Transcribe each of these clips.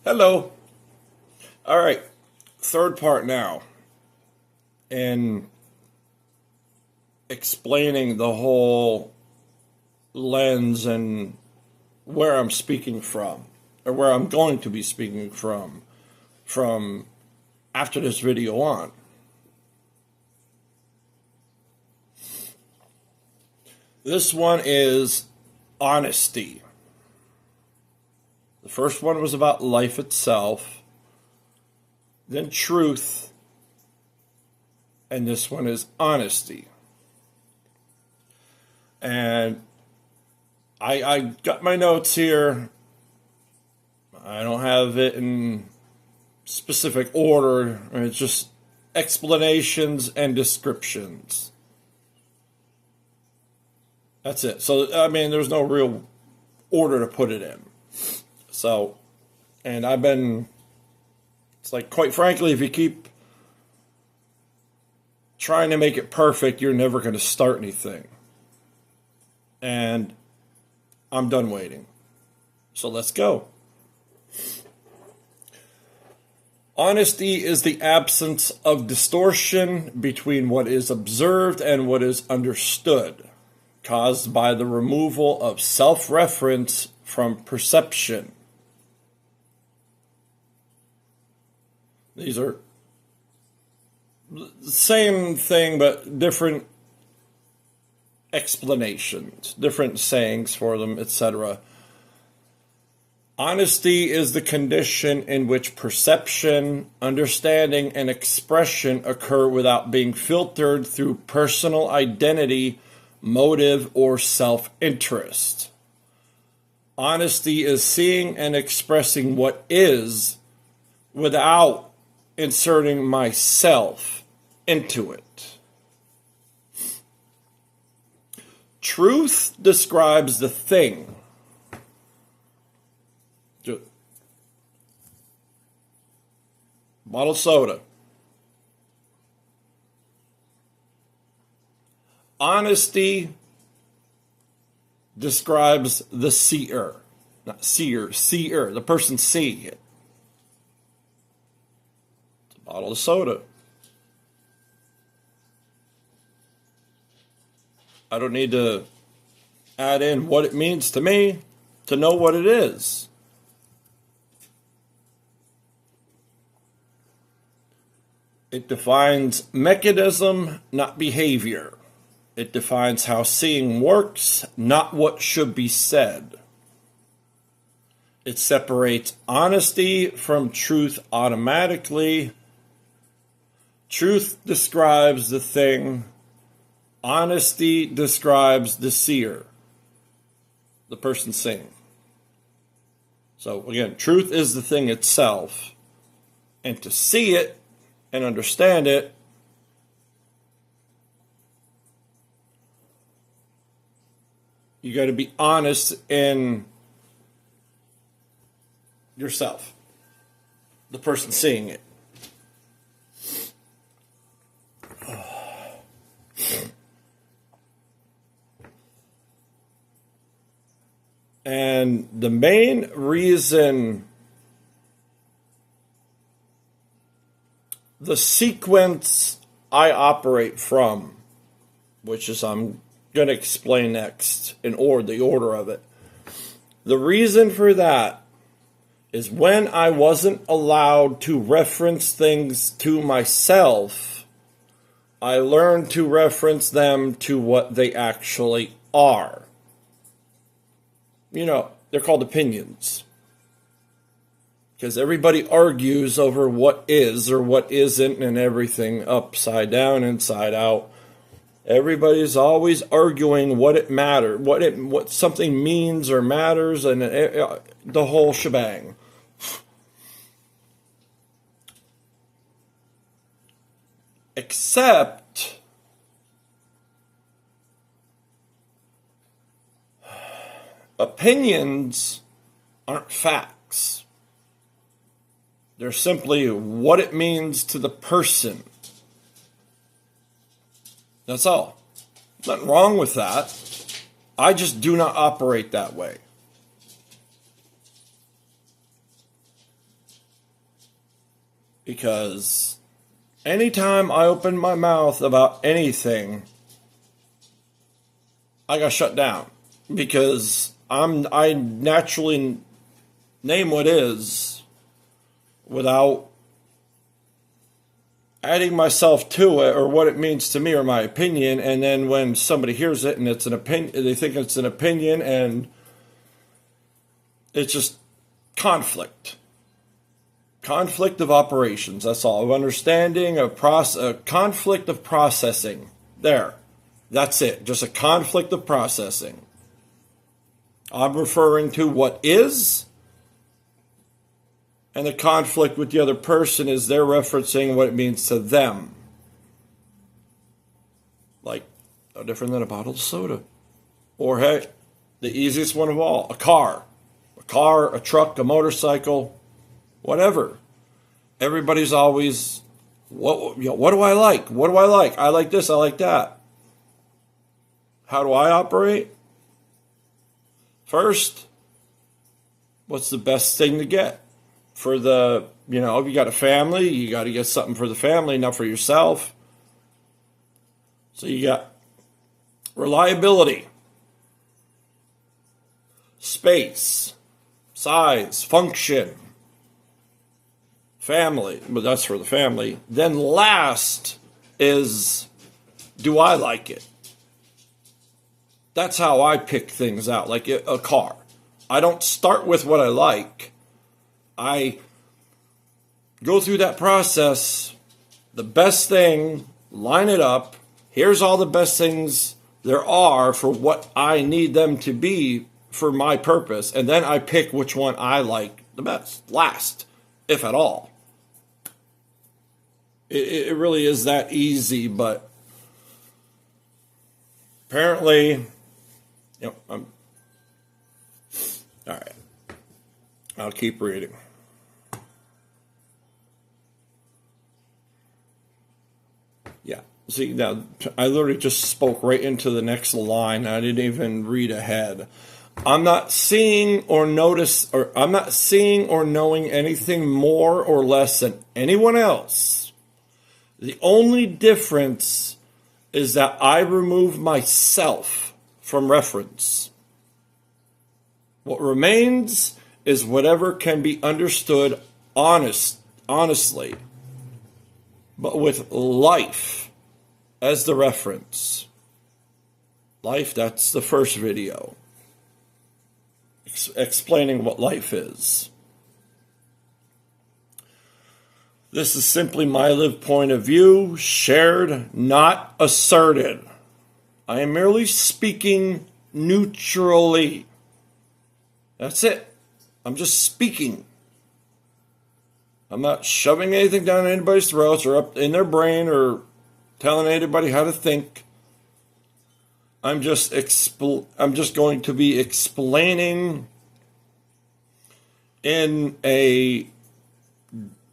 Hello. All right. Third part now. In explaining the whole lens and where I'm speaking from, or where I'm going to be speaking from after this video on. This one is honesty. The first one was about life itself, then truth, and this one is honesty. And I got my notes here. I don't have it in specific order. It's just explanations and descriptions. That's it. So, I mean, there's no real order to put it in. So, and it's like, quite frankly, if you keep trying to make it perfect, you're never going to start anything. And I'm done waiting. So let's go. Honesty is the absence of distortion between what is observed and what is understood, caused by the removal of self-reference from perception. These are the same thing, but different explanations, different sayings for them, etc. Honesty is the condition in which perception, understanding, and expression occur without being filtered through personal identity, motive, or self-interest. Honesty is seeing and expressing what is without inserting myself into it. Truth describes the thing. Bottle of soda. Honesty describes the seer. Not seer, the person seeing it. It's a bottle of soda. I don't need to add in what it means to me to know what it is. It defines mechanism, not behavior. It defines how seeing works, not what should be said. It separates honesty from truth automatically. Truth describes the thing. Honesty describes the seer, the person seeing. So again, truth is the thing itself. And to see it and understand it, you got to be honest in yourself, the person seeing it. And the main reason the sequence I operate from, which is I'm going to explain next in the order of it. The reason for that is when I wasn't allowed to reference things to myself, I learned to reference them to what they actually are. You know, they're called opinions. Because everybody argues over what is or what isn't and everything upside down, inside out. Everybody's always arguing what it matters, what something means or matters, and the whole shebang. Except opinions aren't facts. They're simply what it means to the person. That's all. Nothing wrong with that. I just do not operate that way. Because anytime I open my mouth about anything, I got shut down. Because I naturally name what is without adding myself to it or what it means to me or my opinion. And then when somebody hears it and it's an opinion, they think it's an opinion, and it's just conflict of operations. That's all. Of understanding, a conflict of processing. That's it. Just a conflict of processing. I'm referring to what is, and the conflict with the other person is they're referencing what it means to them. Like, no different than a bottle of soda. Or, hey, the easiest one of all, a car. A car, a truck, a motorcycle, whatever. Everybody's always, what do I like? What do I like? I like this, I like that. How do I operate? First, what's the best thing to get? For the, if you got a family, you got to get something for the family, not for yourself. So you got reliability, space, size, function, family, but that's for the family. Then last is, do I like it? That's how I pick things out, like a car. I don't start with what I like. I go through that process, the best thing, line it up. Here's all the best things there are for what I need them to be for my purpose. And then I pick which one I like the best, last, if at all. It really is that easy, but apparently, all right. I'll keep reading. Yeah. See, now, I literally just spoke right into the next line. I didn't even read ahead. I'm not seeing or knowing anything more or less than anyone else. The only difference is that I remove myself from reference. What remains is whatever can be understood honestly, but with life as the reference. Life, that's the first video, explaining what life is. This is simply my lived point of view, shared, not asserted. I am merely speaking neutrally. That's it. I'm just speaking. I'm not shoving anything down anybody's throats or up in their brain or telling anybody how to think. I'm just going to be explaining in a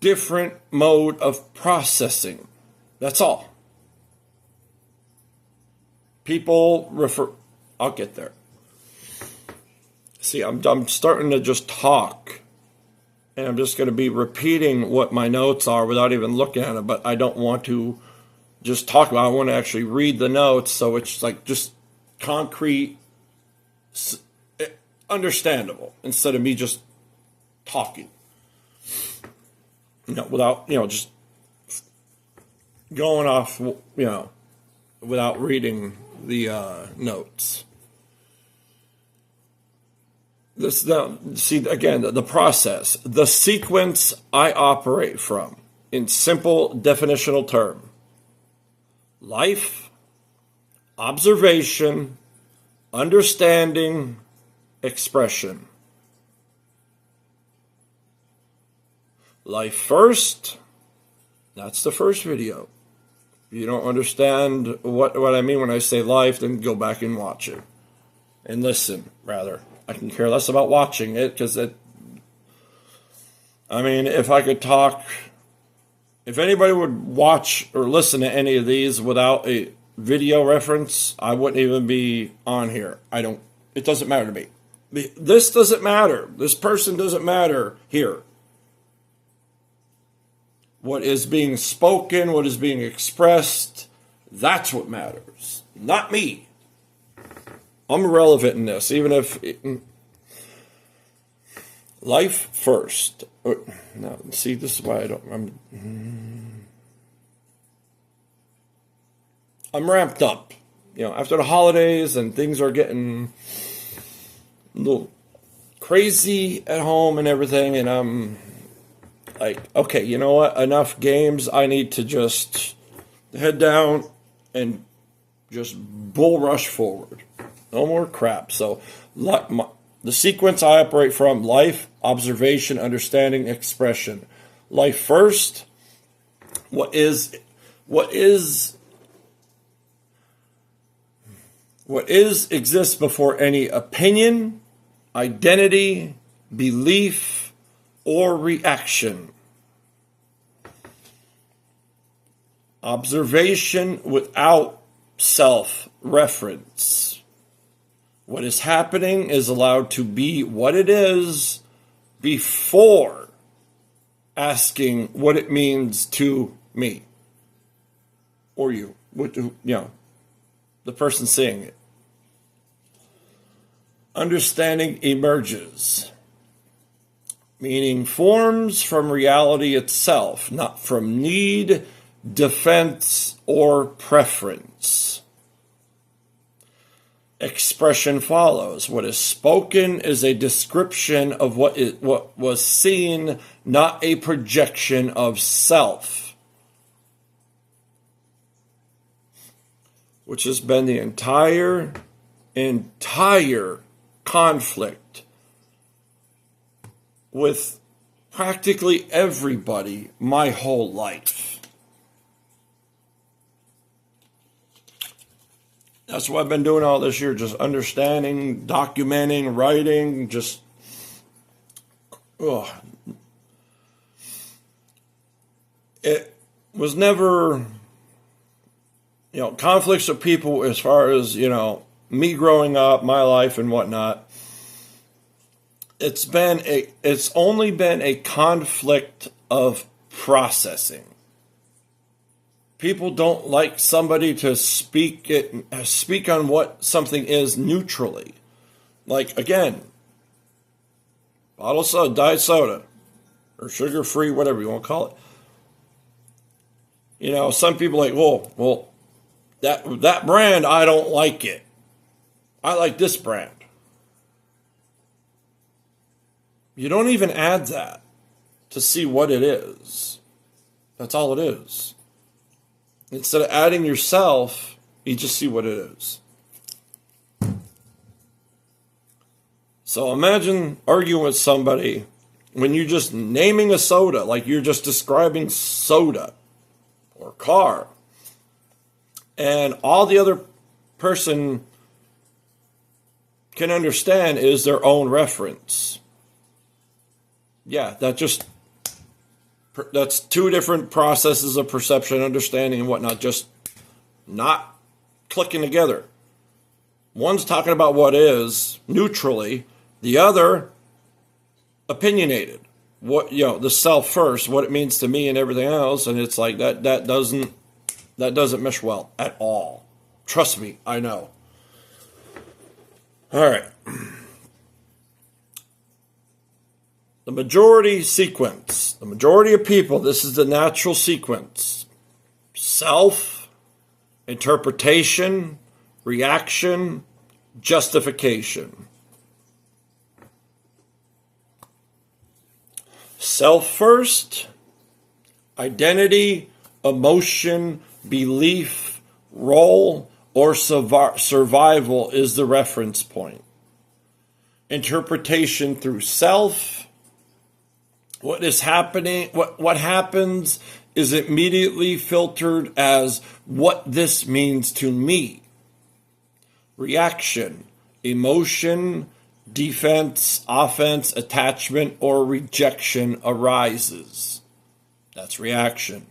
different mode of processing. That's all. People refer... I'll get there. See, I'm starting to just talk. And I'm just going to be repeating what my notes are without even looking at it. But I don't want to just talk about it. I want to actually read the notes so it's like just concrete, understandable, instead of me just talking. Without, just going off, without reading the notes. See, again, the process, the sequence I operate from, in simple definitional term. Life, observation, understanding, expression. Life first, that's the first video. If you don't understand what I mean when I say life, then go back and watch it. And listen, rather. I can care less about watching it, because if I could talk, if anybody would watch or listen to any of these without a video reference, I wouldn't even be on here. It doesn't matter to me. This doesn't matter. This person doesn't matter here. What is being spoken, what is being expressed, that's what matters, not me. I'm irrelevant in this, even if life first. Now, see, this is why I'm ramped up. After the holidays and things are getting a little crazy at home and everything, and I'm like, okay, you know what? Enough games. I need to just head down and just bull rush forward. No more crap. So the sequence I operate from: life, observation, understanding, expression. Life first. What exists before any opinion, identity, belief, or reaction. Observation without self-reference. What is happening is allowed to be what it is before asking what it means to me or you. The person seeing it. Understanding emerges, meaning forms from reality itself, not from need, defense, or preference. Expression follows. What is spoken is a description of what was seen, not a projection of self, which has been the entire conflict with practically everybody my whole life. That's what I've been doing all this year, just understanding, documenting, writing, just it was never conflicts with people as far as me growing up, my life and whatnot. It's only been a conflict of processing. People don't like somebody to speak on what something is neutrally. Like, again, bottle of soda, diet soda, or sugar-free, whatever you want to call it. Some people are like, well, that brand, I don't like it. I like this brand. You don't even add that to see what it is. That's all it is. Instead of adding yourself, you just see what it is. So imagine arguing with somebody when you're just naming a soda, like you're just describing soda or car, and all the other person can understand is their own reference. Yeah, that's two different processes of perception, understanding, and whatnot, just not clicking together. One's talking about what is neutrally, the other opinionated. What the self first, what it means to me and everything else, and it's like that doesn't mesh well at all. Trust me, I know. All right. The majority sequence. The majority of people, this is the natural sequence. Self, interpretation, reaction, justification. Self first, identity, emotion, belief, role, or survival is the reference point. Interpretation through self. What is happening, what happens is immediately filtered as what this means to me. Reaction, emotion, defense, offense, attachment, or rejection arises. That's reaction.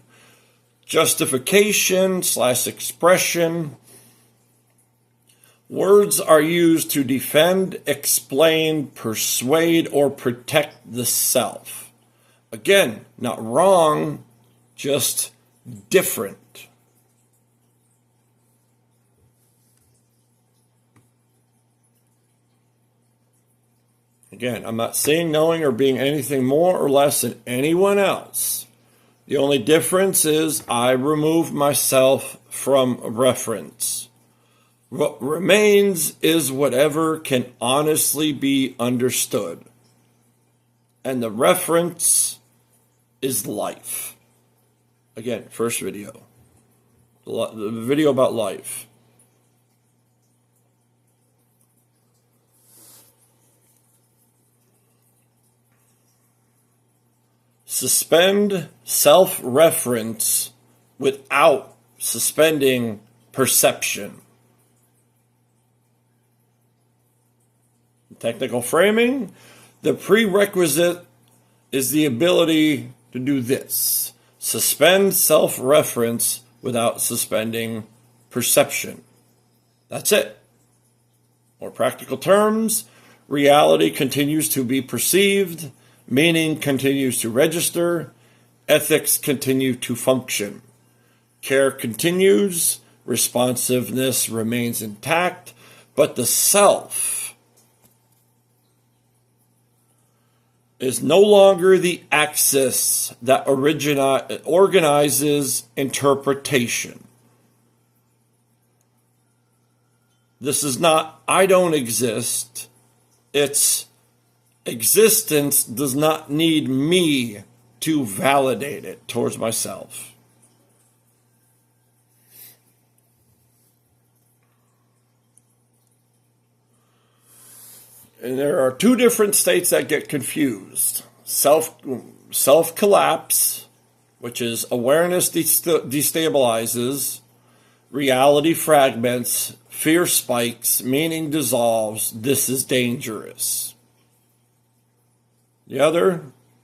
Justification / expression. Words are used to defend, explain, persuade, or protect the self. Again, not wrong, just different. Again, I'm not saying knowing or being anything more or less than anyone else. The only difference is I remove myself from reference. What remains is whatever can honestly be understood. And the reference is life. Again, first video. The video about life. Suspend self-reference without suspending perception. Technical framing, the prerequisite is the ability to do this. Suspend self-reference without suspending perception. That's it. More practical terms, reality continues to be perceived, meaning continues to register, ethics continue to function. Care continues, responsiveness remains intact, but the self is no longer the axis that organizes interpretation. This is not I don't exist, it's existence does not need me to validate it towards myself. And there are two different states that get confused. Self-collapse, which is awareness destabilizes, reality fragments, fear spikes, meaning dissolves, this is dangerous. The other,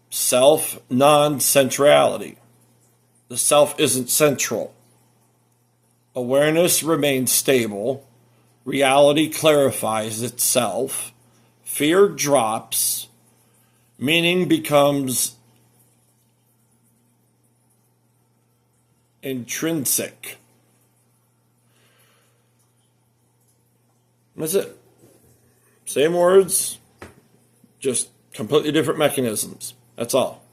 self-non-centrality. The self isn't central. Awareness remains stable. Reality clarifies itself. Fear drops. Meaning becomes intrinsic. That's it. Same words, just completely different mechanisms. That's all.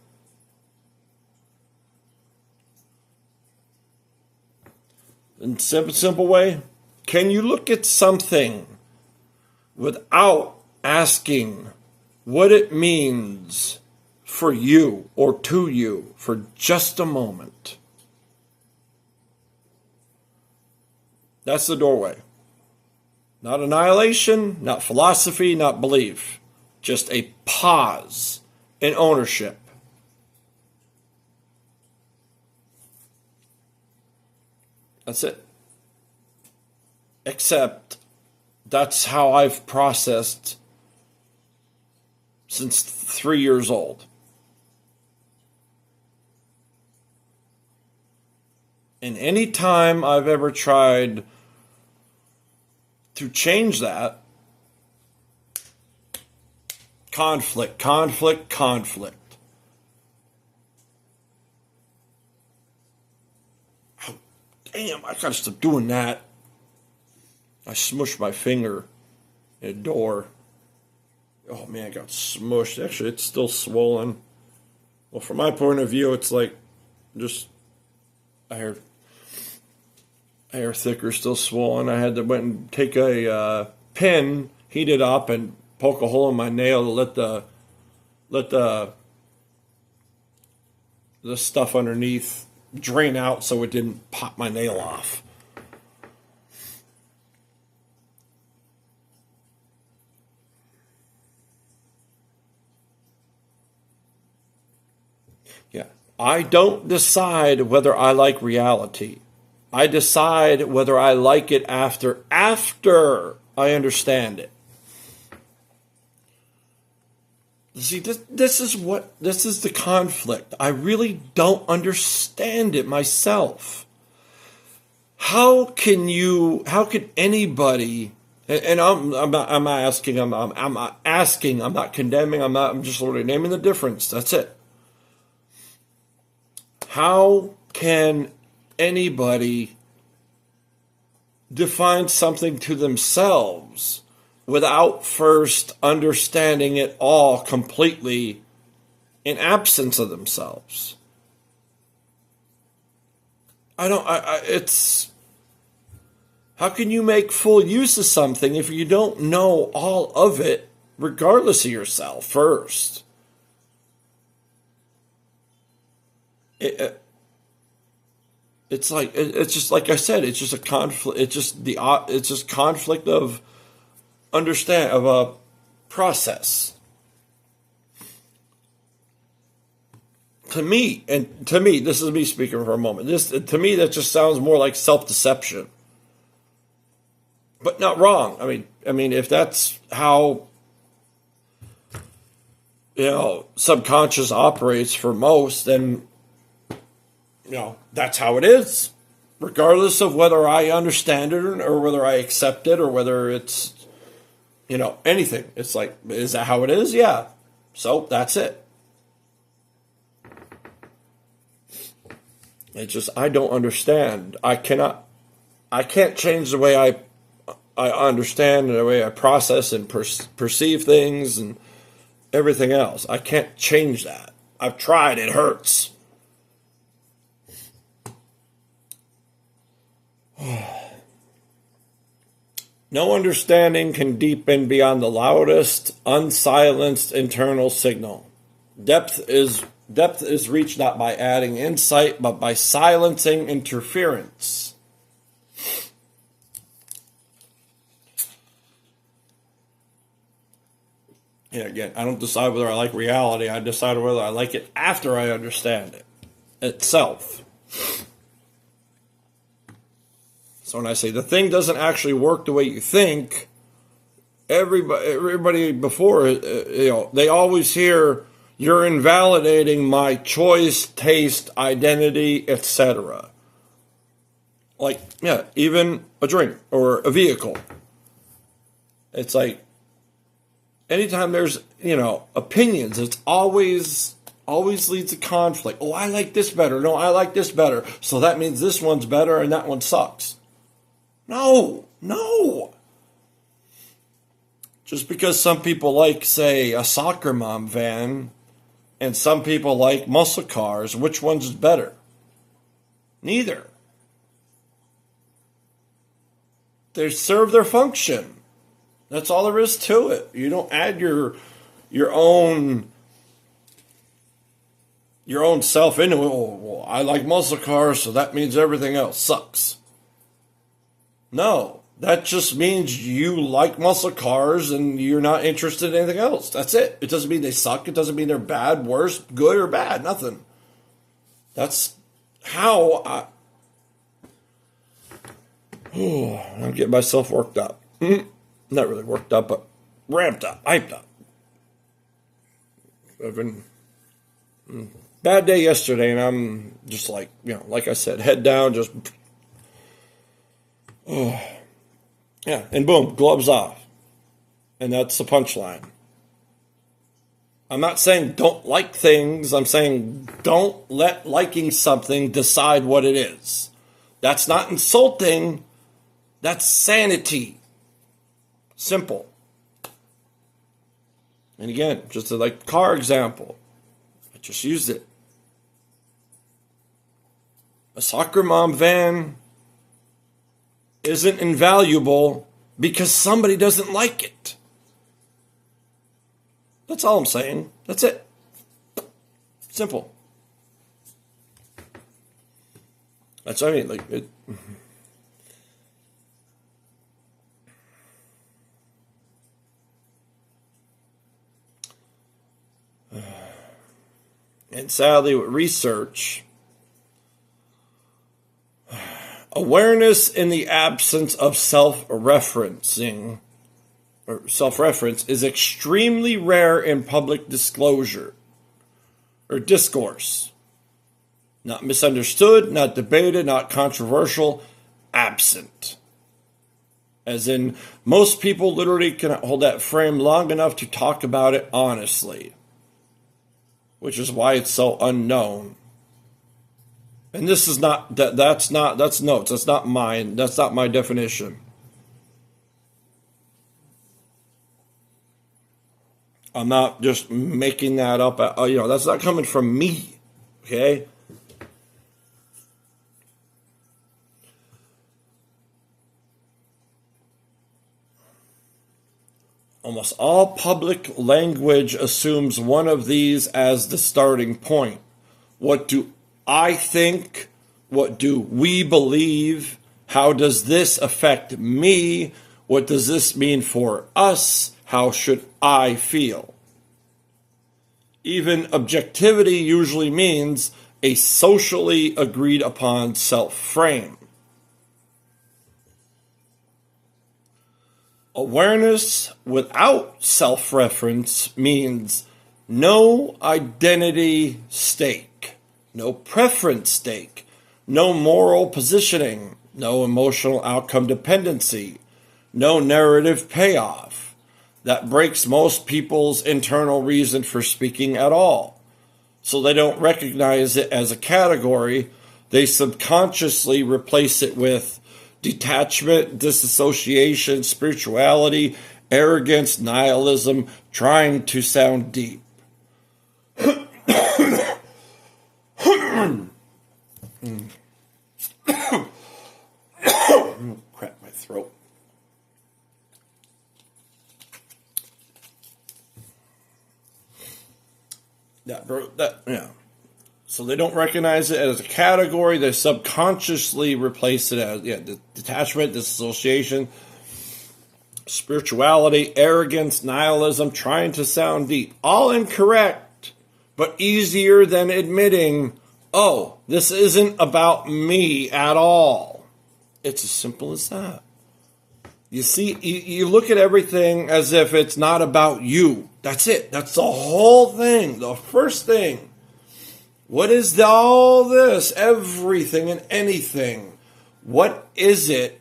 In simple way, can you look at something without asking what it means for you or to you for just a moment? That's the doorway. Not annihilation, not philosophy, not belief. Just a pause in ownership. That's it. Except that's how I've processed since 3 years old. And any time I've ever tried to change that, conflict. Oh, damn, I gotta stop doing that. I smushed my finger in a door. Oh man, I got smushed. Actually, it's still swollen. Well, from my point of view, it's like just hair thicker, still swollen. I had to went and take a pin, heat it up, and poke a hole in my nail to let the stuff underneath drain out so it didn't pop my nail off. Yeah, I don't decide whether I like reality. I decide whether I like it after I understand it. See, this is the conflict. I really don't understand it myself. How can anybody, and I'm not asking, I'm not condemning, I'm just literally naming the difference. That's it. How can anybody define something to themselves without first understanding it all completely in absence of themselves? It's, how can you make full use of something if you don't know all of it, regardless of yourself first? It's just like I said, it's just a conflict. It's just conflict of of a process. To me, this is me speaking for a moment. To me, that just sounds more like self-deception, but not wrong. I mean, if that's how subconscious operates for most, then that's how it is, regardless of whether I understand it or whether I accept it or whether it's anything. It's like, is that how it is? Yeah. So that's it. It's just, I don't understand. I can't change the way I understand and the way I process and perceive things and everything else. I can't change that. I've tried. It hurts. No understanding can deepen beyond the loudest, unsilenced internal signal. Depth is reached not by adding insight, but by silencing interference. Yeah, again, I don't decide whether I like reality. I decide whether I like it after I understand it itself. So when I say the thing doesn't actually work the way you think, everybody before, they always hear, you're invalidating my choice, taste, identity, etc. Like, yeah, even a drink or a vehicle. It's like, anytime there's, opinions, it's always leads to conflict. Oh, I like this better. No, I like this better. So that means this one's better and that one sucks. No. Just because some people like, say, a Soccer Mom van and some people like muscle cars, which one's better? Neither. They serve their function. That's all there is to it. You don't add your own self into it. Oh, well, I like muscle cars, so that means everything else sucks. No, that just means you like muscle cars and you're not interested in anything else. That's it. It doesn't mean they suck. It doesn't mean they're bad, worse, good, or bad. Nothing. That's how I'm getting myself worked up. Not really worked up, but ramped up, hyped up. I've been bad day yesterday, and I'm just like, like I said, head down, just yeah, and boom, gloves off. And that's the punchline. I'm not saying don't like things. I'm saying don't let liking something decide what it is. That's not insulting. That's sanity. Simple. And again, just like car example, I just used it. A Soccer Mom van isn't invaluable because somebody doesn't like it. That's all I'm saying. That's it. Simple. That's what I mean. Like it. And sadly, with research, awareness in the absence of self-referencing or self-reference is extremely rare in public disclosure or discourse. Not misunderstood, not debated, not controversial, absent. As in, most people literally cannot hold that frame long enough to talk about it honestly, which is why it's so unknown. And this is not that's notes. That's not mine. That's not my definition. I'm not just making that up. That's not coming from me. Okay? Almost all public language assumes one of these as the starting point. What do I think? What do we believe? How does this affect me? What does this mean for us? How should I feel? Even objectivity usually means a socially agreed upon self-frame. Awareness without self-reference means no identity stake, no preference stake, no moral positioning, no emotional outcome dependency, no narrative payoff. That breaks most people's internal reason for speaking at all. So they don't recognize it as a category. They subconsciously replace it with detachment, disassociation, spirituality, arrogance, nihilism, trying to sound deep. Crap, my throat. Yeah. So they don't recognize it as a category. They subconsciously replace it as detachment, disassociation, spirituality, arrogance, nihilism, trying to sound deep. All incorrect, but easier than admitting, oh, this isn't about me at all. It's as simple as that. You see, you look at everything as if it's not about you. That's it. That's the whole thing. The first thing. What is all this? Everything and anything. What is it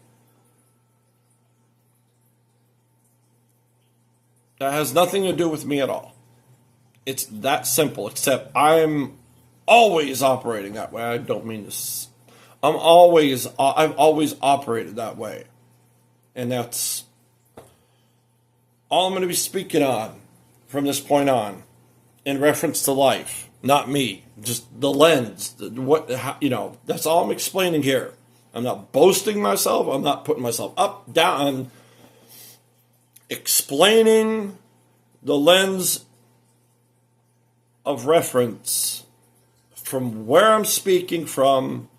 that has nothing to do with me at all? It's that simple, except I'm always operating that way. I don't mean this. I've always operated that way. And that's all I'm going to be speaking on from this point on in reference to life. Not me, just the lens. That's all I'm explaining here. I'm not boasting myself. I'm not putting myself up, down. I'm explaining the lens of reference from where I'm speaking from,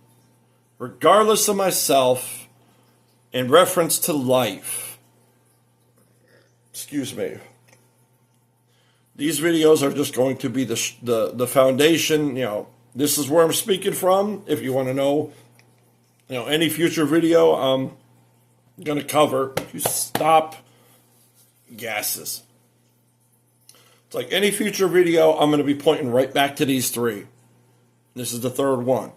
regardless of myself, in reference to life. Excuse me. These videos are just going to be the foundation. This is where I'm speaking from. If you want to know, any future video I'm going to cover, you stop gases. It's like any future video, I'm going to be pointing right back to these three. This is the third one,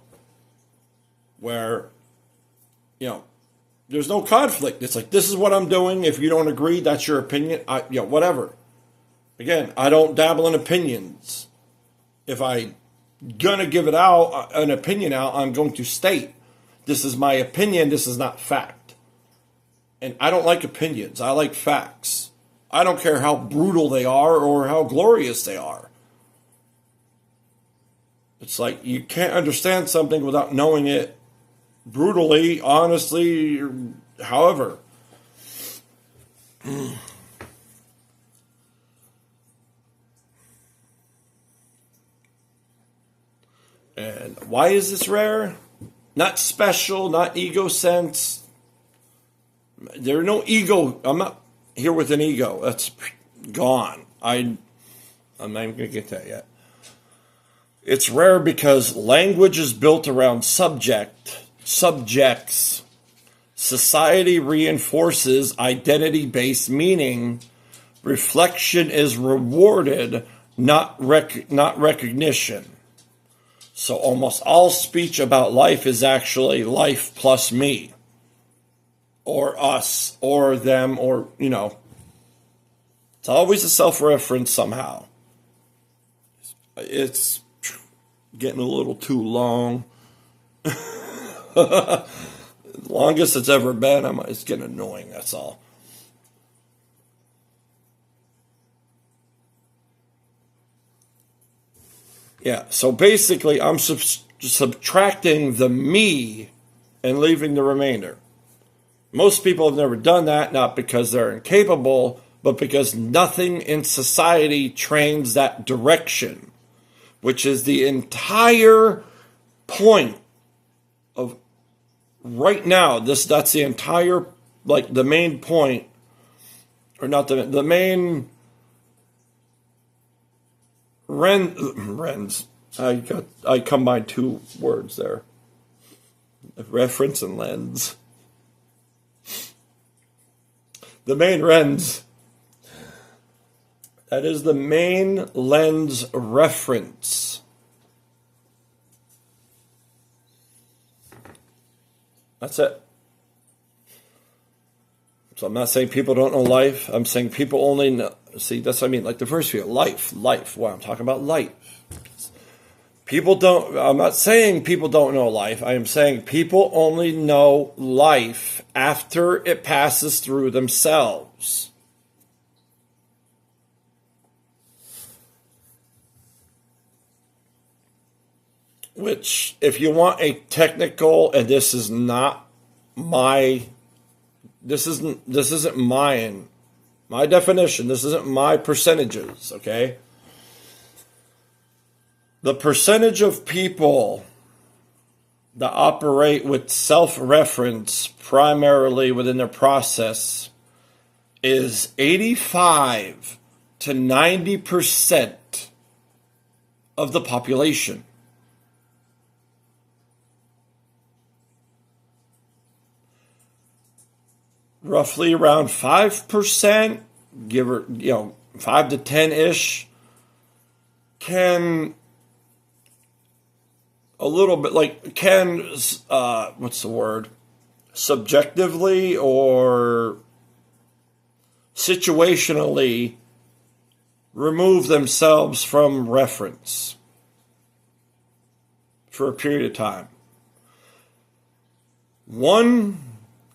where, there's no conflict. It's like, this is what I'm doing. If you don't agree, that's your opinion. Whatever. Again, I don't dabble in opinions. If I'm going to give an opinion out, I'm going to state, this is my opinion, this is not fact. And I don't like opinions. I like facts. I don't care how brutal they are or how glorious they are. It's like you can't understand something without knowing it brutally, honestly, however. And why is this rare? Not special, not ego sense. There's no ego. I'm not here with an ego. That's gone. I'm not even going to get that yet. It's rare because language is built around subjects. Society reinforces identity-based meaning. Reflection is rewarded, not recognition. So almost all speech about life is actually life plus me, or us, or them, or, it's always a self-reference somehow. It's getting a little too long. Longest it's ever been. It's getting annoying, that's all. Yeah, so basically I'm subtracting the me and leaving the remainder. Most people have never done that, not because they're incapable, but because nothing in society trains that direction, which is the entire point of right now. That's the entire, like, the main point, or not the main Rens. I combined two words there. Reference and lens. The main Rens. That is the main lens reference. That's it. So I'm not saying people don't know life. I'm saying people only know. See, that's what I mean. Like the first few, life. Well, I'm talking about life. People don't, I'm not saying people don't know life. I am saying people only know life after it passes through themselves. Which, if you want a technical, and this isn't mine, my definition, this isn't my percentages, okay? The percentage of people that operate with self-reference primarily within their process is 85 to 90% of the population. Roughly around 5%, give or 5 to 10-ish, can a little bit what's the word? Subjectively or situationally remove themselves from reference for a period of time. 1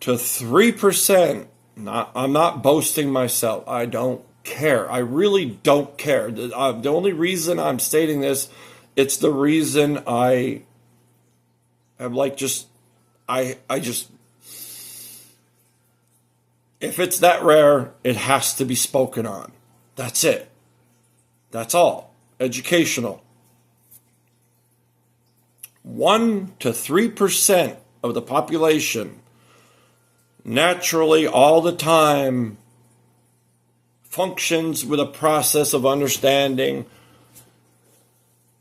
to 3%, I'm not boasting myself. I don't care. I really don't care. The only reason I'm stating this, it's the reason I am if it's that rare, it has to be spoken on. That's it. That's all. Educational. 1 to 3% of the population naturally all the time functions with a process of understanding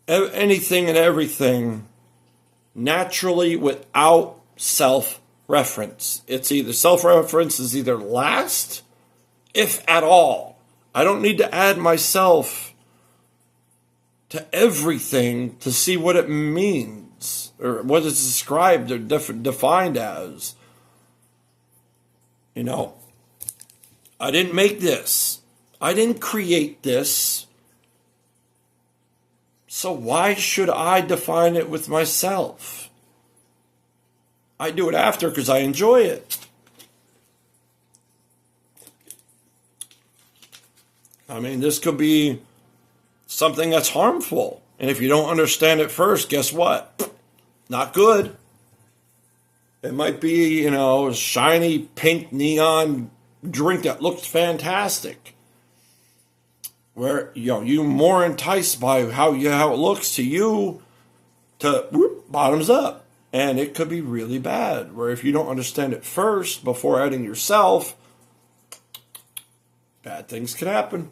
anything and everything naturally without self-reference. It's either self-reference is either last, if at all. I don't need to add myself to everything to see what it means or what it's described or defined as. I didn't make this. I didn't create this. So why should I define it with myself? I do it after because I enjoy it. I mean, this could be something that's harmful. And if you don't understand it first, guess what? Not good. It might be, a shiny pink neon drink that looks fantastic. Where, you more enticed by how it looks to you to bottoms up. And it could be really bad. Where if you don't understand it first before adding yourself, bad things can happen.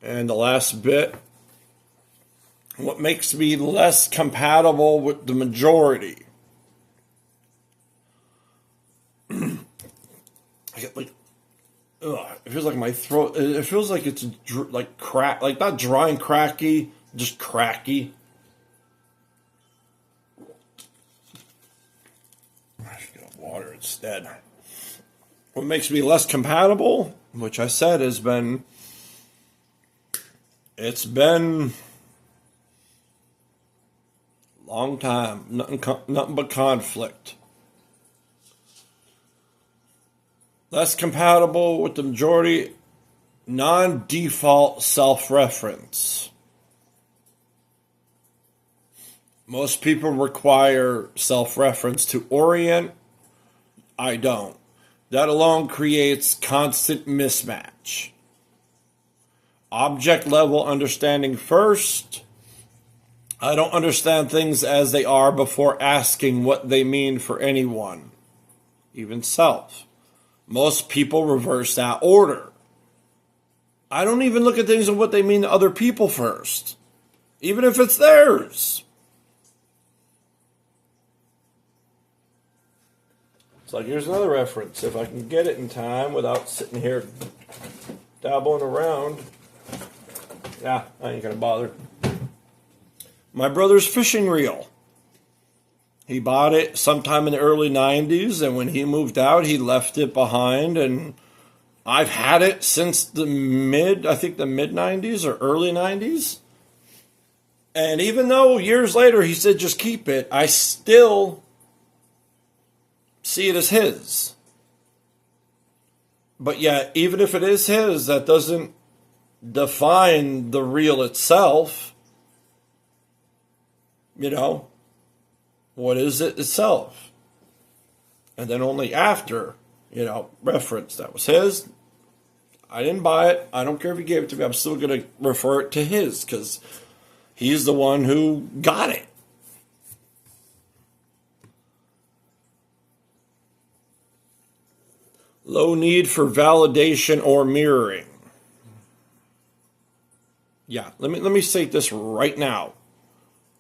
And the last bit, what makes me less compatible with the majority? I get it feels like my throat, it feels like it's like crack, like not dry and cracky, just cracky. instead. What makes me less compatible, which I said it's been a long time, nothing but conflict. Less compatible with the majority, non-default self-reference. Most people require self-reference to orient. I don't. That alone creates constant mismatch. Object level understanding first. I don't understand things as they are before asking what they mean for anyone, even self. Most people reverse that order. I don't even look at things and what they mean to other people first, even if it's theirs. It's like, here's another reference. If I can get it in time without sitting here dabbling around, yeah, I ain't gonna bother. My brother's fishing reel. He bought it sometime in the early 90s, and when he moved out, he left it behind, and I've had it since the mid 90s or early 90s. And even though years later he said just keep it, I still see it as his. But yet, even if it is his, that doesn't define the reel itself. You know, what is it itself? And then only after, reference that was his. I didn't buy it. I don't care if he gave it to me. I'm still going to refer it to his because he's the one who got it. Low need for validation or mirroring. Yeah, let me say this right now.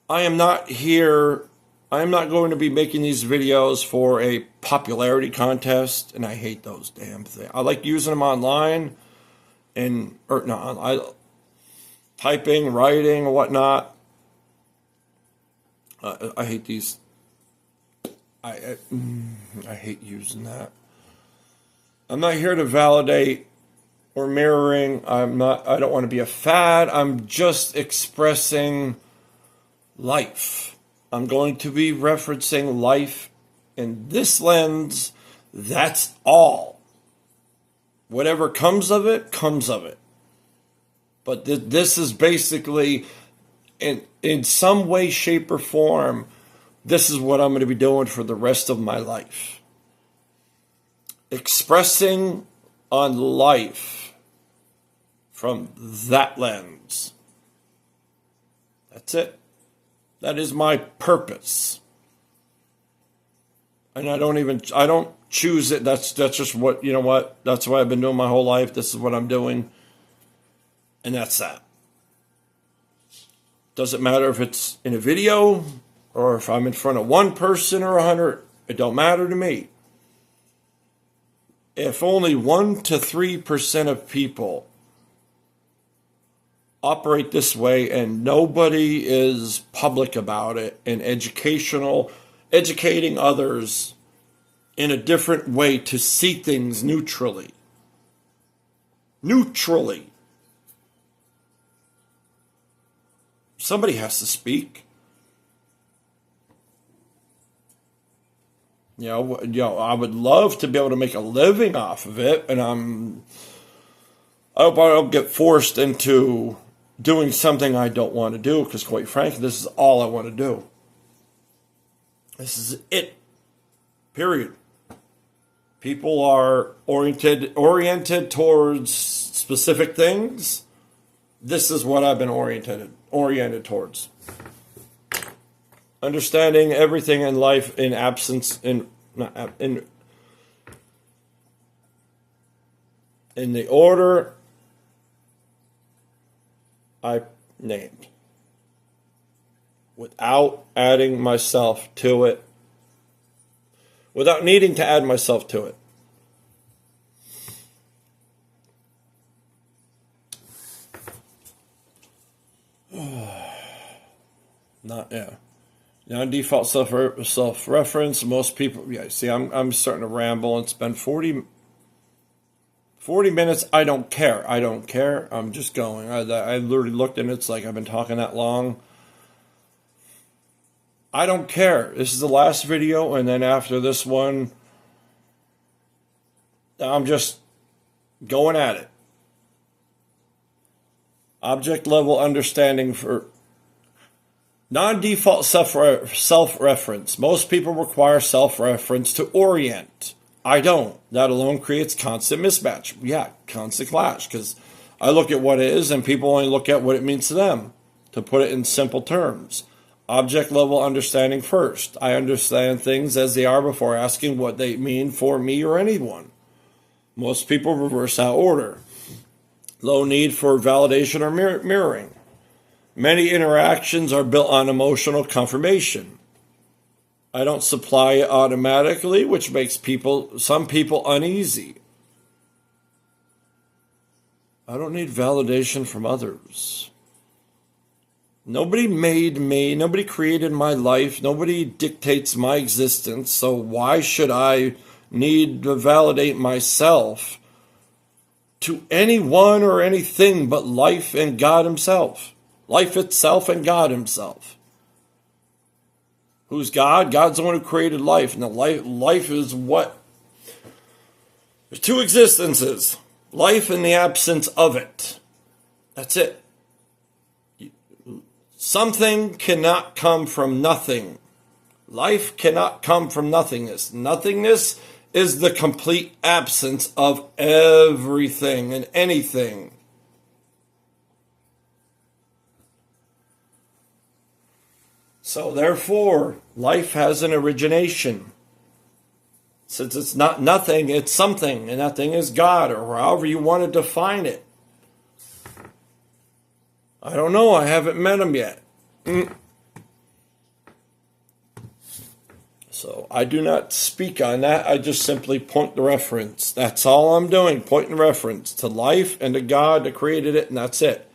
I am not going to be making these videos for a popularity contest, and I hate those damn things. I like using them online typing, writing, and whatnot. I hate these. I hate using that. I'm not here to validate or mirroring. I don't want to be a fad. I'm just expressing life. I'm going to be referencing life in this lens. That's all. Whatever comes of it, comes of it. But this is basically, in some way, shape, or form, this is what I'm going to be doing for the rest of my life. Expressing on life from that lens. That's it. That is my purpose. And I don't choose it. That's just what, that's what I've been doing my whole life. This is what I'm doing. And that's that. Doesn't matter if it's in a video or if I'm in front of one person or 100. It don't matter to me. If only 1 to 3% of people operate this way and nobody is public about it and educating others in a different way to see things neutrally. Somebody has to speak. I would love to be able to make a living off of it, and I hope I don't get forced into doing something I don't want to do, because quite frankly, this is all I want to do. This is it. Period. People are oriented towards specific things. This is what I've been oriented towards. Understanding everything in life in the order I named, without adding myself to it, without needing to add myself to it. Non-default self-reference. Most people, yeah. See, I'm starting to ramble and spend 40 minutes. I don't care. I don't care. I'm just going. I literally looked and it's like I've been talking that long. I don't care. This is the last video, and then after this one, I'm just going at it. Object level understanding for non-default self-reference. Most people require self-reference to orient. I don't. That alone creates constant mismatch. Yeah, constant clash, because I look at what it is and people only look at what it means to them. To put it in simple terms, object level understanding first. I understand things as they are before asking what they mean for me or anyone. Most people reverse that order. Low need for validation or mirroring. Many interactions are built on emotional confirmation. I don't supply it automatically, which makes some people uneasy. I don't need validation from others. Nobody made me, nobody created my life, nobody dictates my existence, so why should I need to validate myself to anyone or anything but life and God himself? Life itself and God himself. Who's God? God's the one who created life. And the life is what? There's two existences. Life and the absence of it. That's it. Something cannot come from nothing. Life cannot come from nothingness. Nothingness is the complete absence of everything and anything. So therefore, life has an origination. Since it's not nothing, it's something, and that thing is God, or however you want to define it. I don't know, I haven't met him yet. So I do not speak on that, I just simply point the reference. That's all I'm doing, pointing the reference to life and to God that created it, and that's it.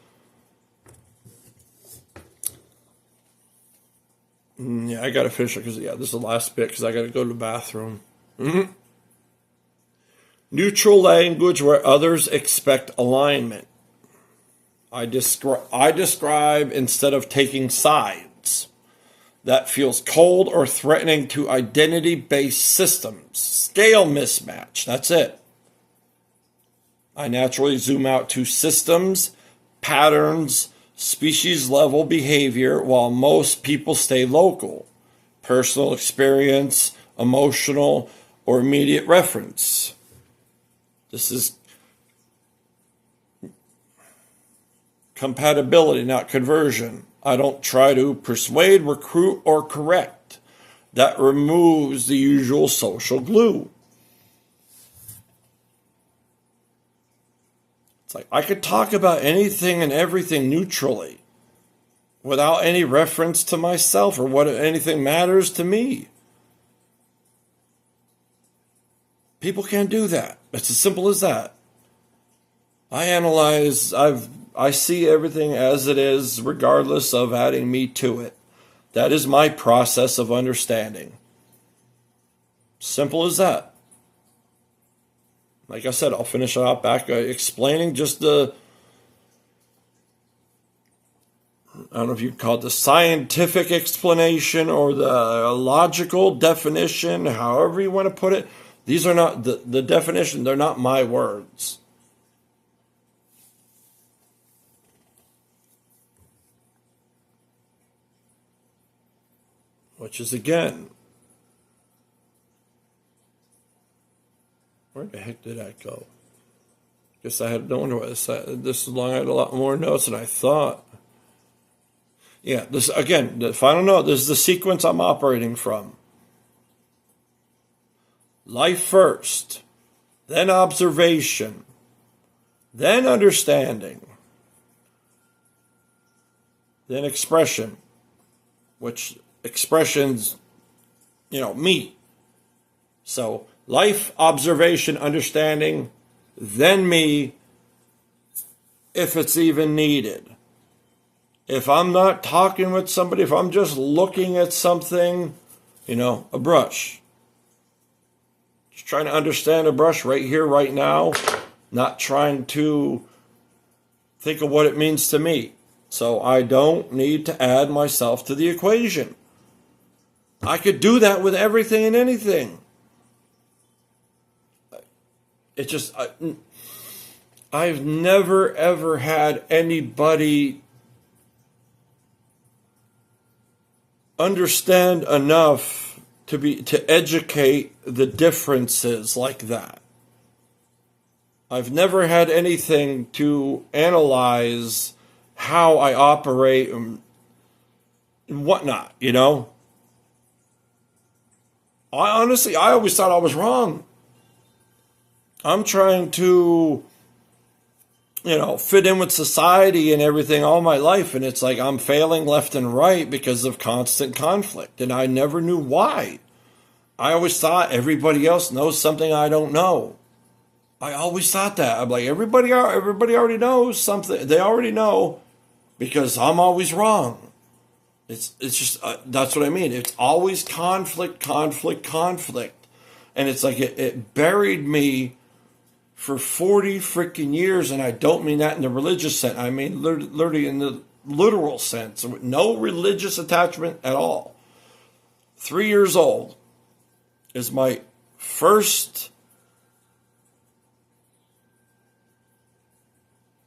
Yeah, I gotta finish it because this is the last bit because I gotta go to the bathroom. Neutral language where others expect alignment. I describe instead of taking sides. That feels cold or threatening to identity-based systems. Scale mismatch. That's it. I naturally zoom out to systems, patterns, species level behavior, while most people stay local, personal experience, emotional, or immediate reference. This is compatibility, not conversion. I don't try to persuade, recruit, or correct. That removes the usual social glue. It's like I could talk about anything and everything neutrally without any reference to myself or what anything matters to me. People can't do that. It's as simple as that. I see everything as it is, regardless of adding me to it. That is my process of understanding. Simple as that. Like I said, I'll finish it out back explaining just I don't know if you'd call it the scientific explanation or the logical definition, however you want to put it. These are not the definition, they're not my words. Which is, again, where the heck did that go? Guess I had no wonder why this is long. I had a lot more notes than I thought. Yeah, this again, the final note, this is the sequence I'm operating from. Life first, then observation, then understanding, then expression, which expressions, me. So life, observation, understanding, then me, if it's even needed. If I'm not talking with somebody, if I'm just looking at something, a brush, just trying to understand a brush right here, right now, not trying to think of what it means to me. So I don't need to add myself to the equation. I could do that with everything and anything. It just, I've never ever had anybody understand enough to educate the differences like that. I've never had anything to analyze how I operate and whatnot, I always thought I was wrong. I'm trying to, fit in with society and everything all my life. And it's like I'm failing left and right because of constant conflict. And I never knew why. I always thought everybody else knows something I don't know. I always thought that. I'm like, everybody already knows something. They already know because I'm always wrong. It's just, that's what I mean. It's always conflict. And it's like it buried me for 40 freaking years. And I don't mean that in the religious sense. I mean literally in the literal sense. No religious attachment at all. 3 years old is my first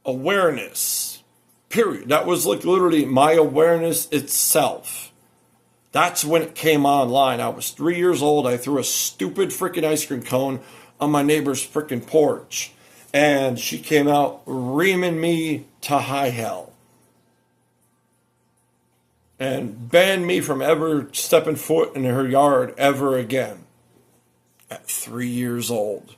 awareness, period. That was like literally my awareness itself. That's when it came online. I was 3 years old. I threw a stupid freaking ice cream cone on my neighbor's freaking porch. And she came out reaming me to high hell. And banned me from ever stepping foot in her yard ever again. At 3 years old.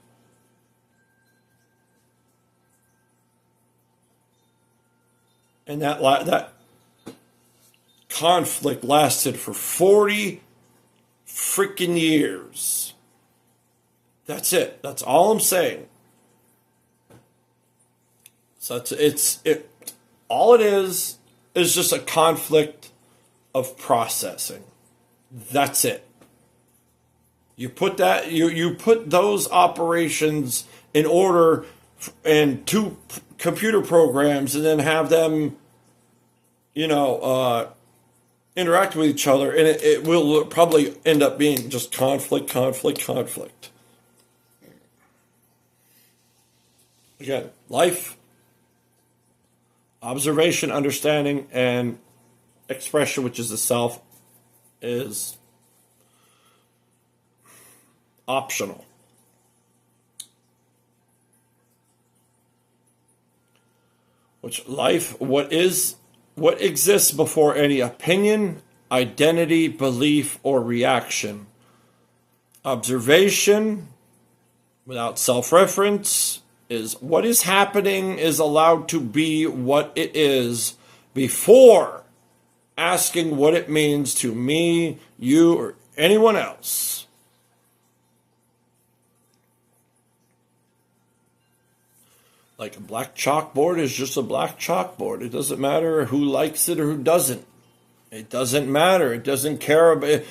And that conflict lasted for 40 freaking years. That's it. That's all I'm saying. So all it is just a conflict of processing. That's it. You put you put those operations in order in two computer programs and then have them, interact with each other, and it will probably end up being just conflict. Again, life, observation, understanding, and expression, which is the self, is optional. What exists before any opinion, identity, belief, or reaction. Observation, without self-reference, is what is happening is allowed to be what it is before asking what it means to me, you, or anyone else. Like a black chalkboard is just a black chalkboard. It doesn't matter who likes it or who doesn't. It doesn't matter. It doesn't care about it.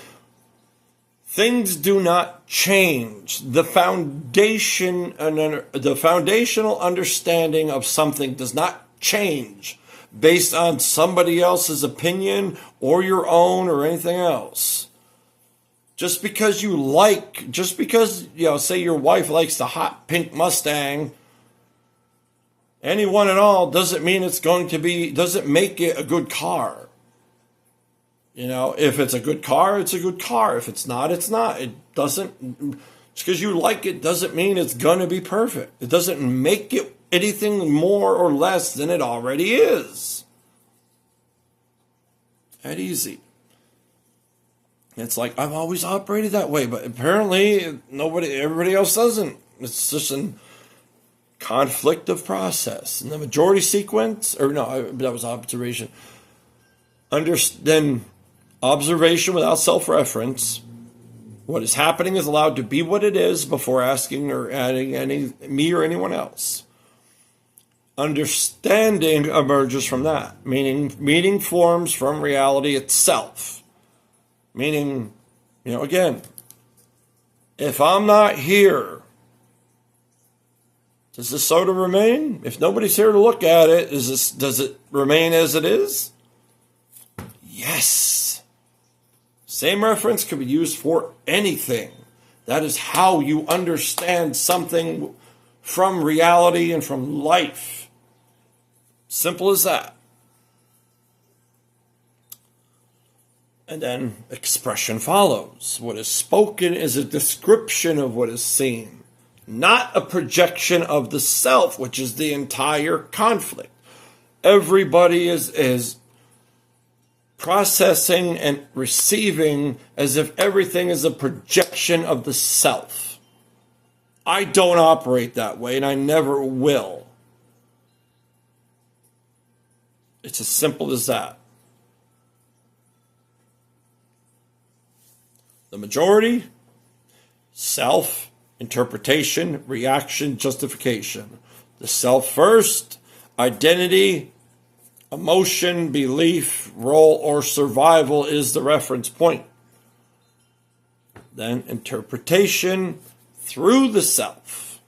Things do not change. The foundation and the foundational understanding of something does not change based on somebody else's opinion or your own or anything else. Just because say your wife likes the hot pink Mustang, anyone at all, doesn't mean doesn't make it a good car. If it's a good car, it's a good car. If it's not, it's not. It doesn't, just because you like it doesn't mean it's going to be perfect. It doesn't make it anything more or less than it already is. That easy. It's like, I've always operated that way, but apparently everybody else doesn't. It's just an conflict of process. And the majority sequence, that was observation. Then observation without self-reference. What is happening is allowed to be what it is before asking or adding me or anyone else. Understanding emerges from that, meaning meaning forms from reality itself. Meaning, again, if I'm not here, does this soda remain? If nobody's here to look at it, does it remain as it is? Yes. Same reference could be used for anything. That is how you understand something from reality and from life. Simple as that. And then expression follows. What is spoken is a description of what is seen, not a projection of the self, which is the entire conflict. Everybody is processing and receiving as if everything is a projection of the self. I don't operate that way, and I never will. It's as simple as that. The majority, self, interpretation, reaction, justification. The self first, identity, emotion, belief, role, or survival is the reference point. Then interpretation through the self.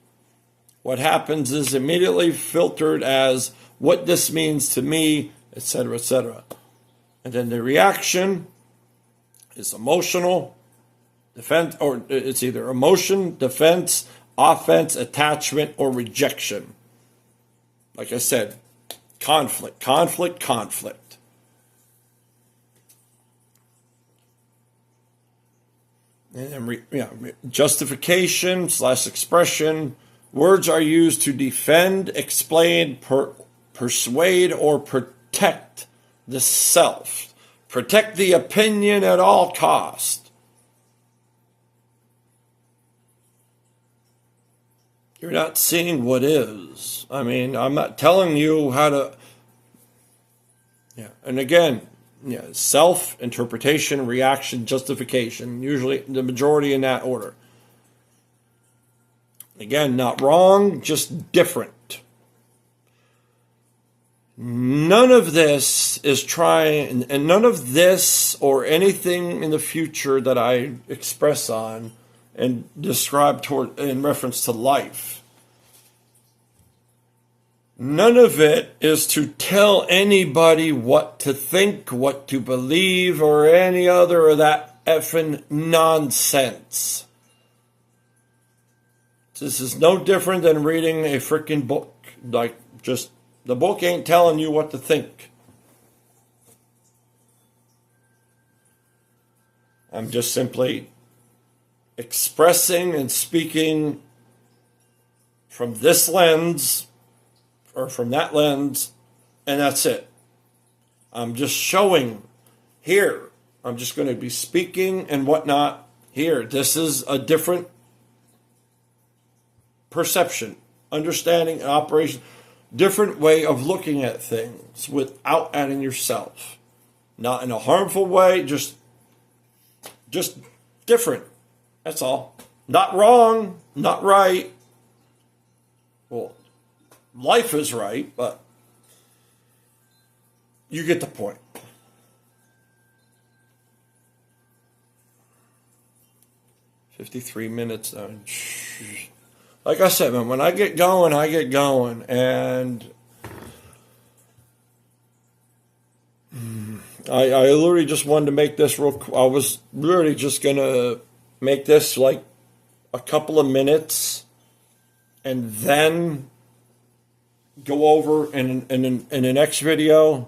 What happens is immediately filtered as what this means to me, etc., etc. And then the reaction is emotional, defense, or it's either emotion, defense, offense, attachment, or rejection. Like I said, conflict, conflict, conflict. And then justification / expression. Words are used to defend, explain, persuade, or protect the self. Protect the opinion at all cost. You're not seeing what is. I mean, I'm not telling you how to. Yeah, and again, self, interpretation, reaction, justification. Usually the majority in that order. Again, not wrong, just different. None of this is trying, and none of this or anything in the future that I express on and describe in reference to life. None of it is to tell anybody what to think, what to believe, or any other of that effing nonsense. This is no different than reading a freaking book. Like, just, the book ain't telling you what to think. I'm just simply expressing and speaking from this lens or from that lens, and that's it. I'm just showing here. I'm just going to be speaking and whatnot here. This is a different perception, understanding, and operation. Different way of looking at things without adding yourself. Not in a harmful way, just different. That's all. Not wrong, not right. Well, life is right, but you get the point. $53 minutes. Like I said, man, when I get going, I get going. And I literally just wanted to make this I was literally just going to make this like a couple of minutes and then go over in the next video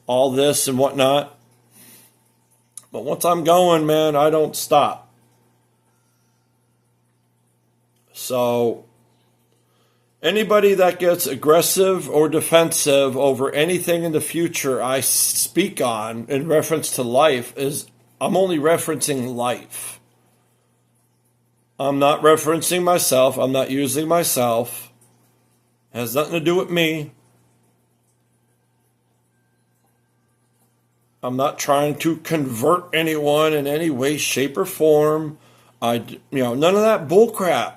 all this and whatnot. But once I'm going, man, I don't stop. So anybody that gets aggressive or defensive over anything in the future I speak on in reference to life I'm only referencing life. I'm not referencing myself. I'm not using myself. It has nothing to do with me. I'm not trying to convert anyone in any way, shape, or form. None of that bullcrap.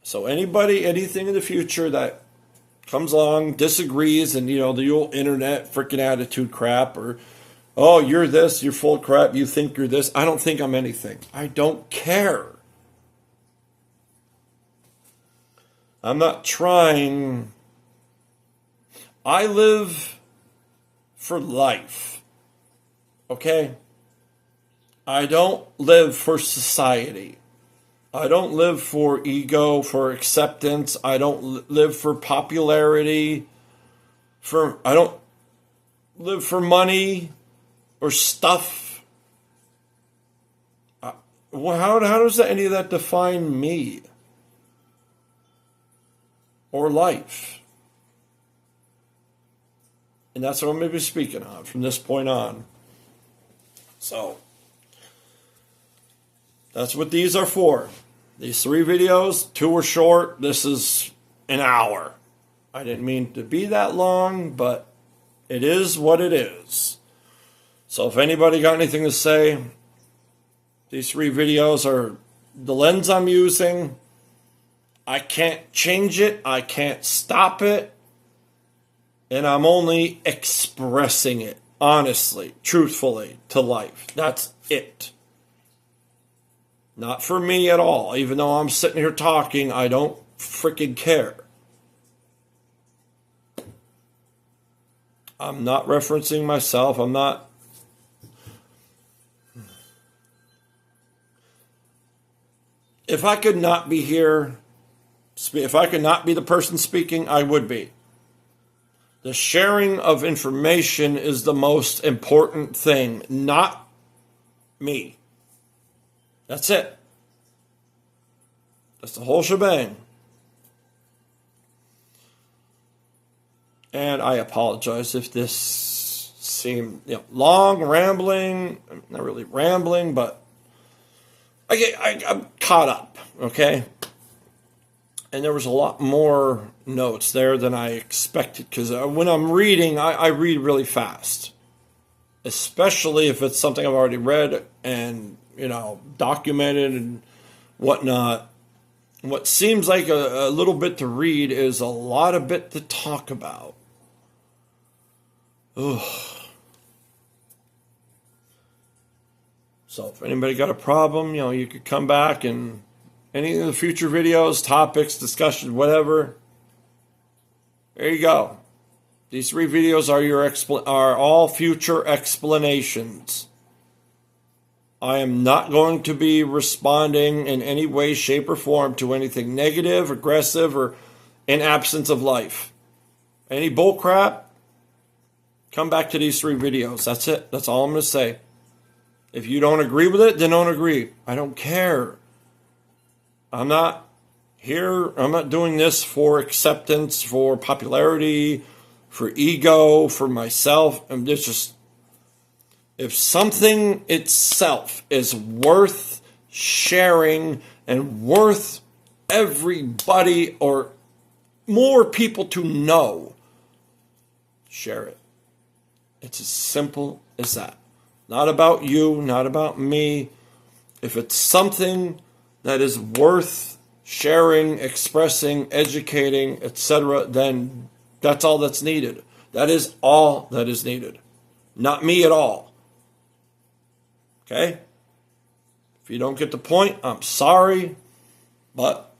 So anybody, anything in the future that comes along, disagrees, and the old internet freaking attitude crap, or oh, you're this, you're full of crap, you think you're this. I don't think I'm anything. I don't care. I'm not trying. I live for life. Okay? I don't live for society. I don't live for ego, for acceptance. I don't live for popularity. I don't live for money or stuff. How does any of that define me or life? And that's what I'm going to be speaking on from this point on. So, that's what these are for. These 3 videos, 2 were short. This is an hour. I didn't mean to be that long, but it is what it is. So if anybody got anything to say, these 3 videos are the lens I'm using. I can't change it. I can't stop it. And I'm only expressing it, honestly, truthfully, to life. That's it. Not for me at all. Even though I'm sitting here talking, I don't freaking care. I'm not referencing myself. I'm not. If I could not be here, if I could not be the person speaking, I would be. The sharing of information is the most important thing, not me. That's it. That's the whole shebang. And I apologize if this seemed long, rambling. Not really rambling, but I'm caught up, okay? And there was a lot more notes there than I expected, because when I'm reading, I read really fast. Especially if it's something I've already read and, documented and whatnot. What seems like a little bit to read is a lot of bit to talk about. Ugh. So if anybody got a problem, you could come back and any of the future videos, topics, discussion, whatever. There you go. These 3 videos are all future explanations. I am not going to be responding in any way, shape, or form to anything negative, aggressive, or in absence of life. Any bullcrap, come back to these 3 videos. That's it. That's all I'm going to say. If you don't agree with it, then don't agree. I don't care. I'm not doing this for acceptance, for popularity, for ego, for myself. It's just, if something itself is worth sharing and worth everybody or more people to know, share it. It's as simple as that. Not about you, not about me. If it's something that is worth sharing, expressing, educating, etc., then that's all that's needed. That is all that is needed. Not me at all. Okay? If you don't get the point, I'm sorry, but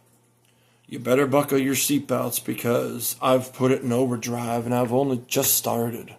you better buckle your seatbelts, because I've put it in overdrive and I've only just started.